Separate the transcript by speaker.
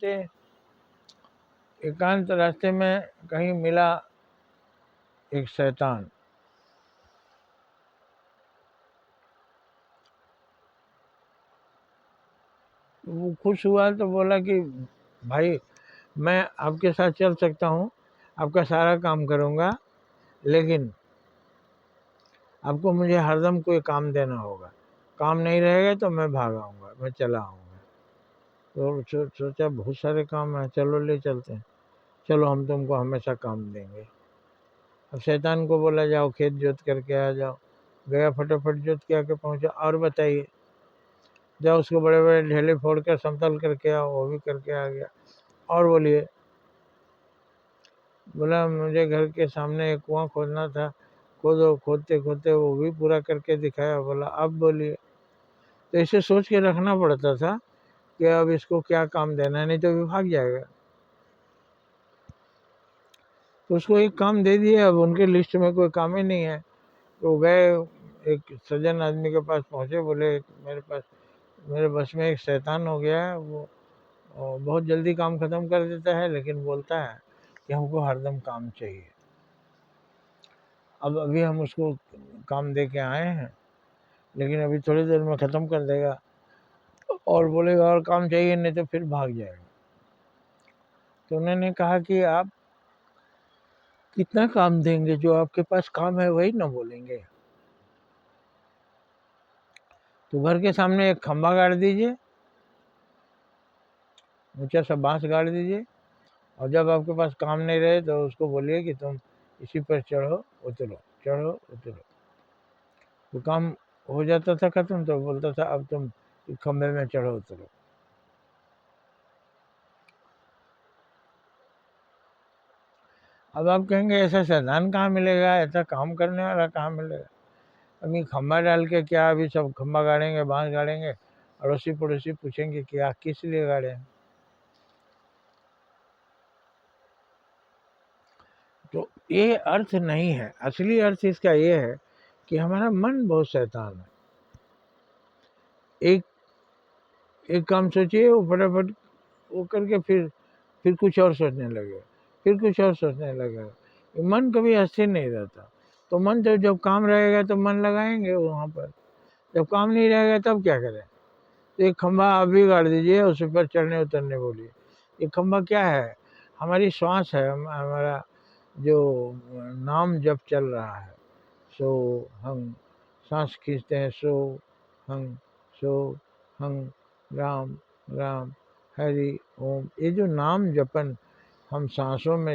Speaker 1: चलते एकांत रास्ते में कहीं मिला एक शैतान। वो खुश हुआ तो बोला कि भाई मैं आपके साथ चल सकता हूँ, आपका सारा काम करूँगा, लेकिन आपको मुझे हरदम कोई काम देना होगा। काम नहीं रहेगा तो मैं भाग आऊँगा, मैं चला आऊँगा। तो सोचा बहुत सारे काम हैं, चलो ले चलते हैं, चलो हम तुमको हमेशा काम देंगे। अब शैतान को बोला जाओ खेत जोत करके आ जाओ। गया, फटाफट जोत के आके पहुँचा। और बताइए, जाओ उसको बड़े बड़े ढेले फोड़ कर समतल करके आओ, वो भी करके आ गया। और बोलिए, बोला मुझे घर के सामने एक कुआं खोदना था, खोदो। खोदते खोदते वो भी पूरा करके दिखाया। बोला अब बोलिए। तो इसे सोच के रखना पड़ता था कि अब इसको क्या काम देना है, नहीं तो भी भाग जाएगा। तो उसको एक काम दे दिया। अब उनके लिस्ट में कोई काम ही नहीं है। तो गए, एक सज्जन आदमी के पास पहुँचे, बोले मेरे बस में एक शैतान हो गया है, वो बहुत जल्दी काम ख़त्म कर देता है, लेकिन बोलता है कि हमको हरदम काम चाहिए। अब अभी हम उसको काम दे के आए हैं, लेकिन अभी थोड़ी देर में ख़त्म कर देगा और बोलेगा और काम चाहिए, नहीं तो फिर भाग जाएगा। तो उन्होंने कहा कि आप कितना काम देंगे, जो आपके पास काम है वही ना बोलेंगे। तो घर के सामने एक खंभा गाड़ दीजिए, ऊंचा सा बांस गाड़ दीजिए, और जब आपके पास काम नहीं रहे तो उसको बोलिए कि तुम इसी पर चढ़ो उतरो, चढ़ो उतरो। तो काम हो जाता था खत्म, तो बोलता था अब तुम खंभे में चढ़ो उतरो। अब आप कहेंगे ऐसा शैतान कहाँ मिलेगा, ऐसा काम करने वाला कहाँ मिलेगा। अभी खंभा डाल के क्या, अभी सब खंभा गाड़ेंगे, बांस गाड़ेंगे, अड़ोसी पड़ोसी पूछेंगे कि आप किस लिए गाड़े हैं। तो ये अर्थ नहीं है। असली अर्थ इसका ये है कि हमारा मन बहुत शैतान है। एक एक काम सोचिए, वो फटाफट वो करके फिर कुछ और सोचने लगे, फिर कुछ और सोचने लगे। मन कभी स्थिर नहीं रहता। तो मन जब काम रहेगा तो मन लगाएंगे वहाँ पर, जब काम नहीं रहेगा तब क्या करें। तो एक खंभा आप भी गाड़ दीजिए, उस पर चढ़ने उतरने बोलिए। ये खंभा क्या है, हमारी श्वास है, हमारा जो नाम जब चल रहा है, सो हम सांस खींचते हैं, सो हम राम राम हरि ओम। ये जो नाम जपन हम सांसों में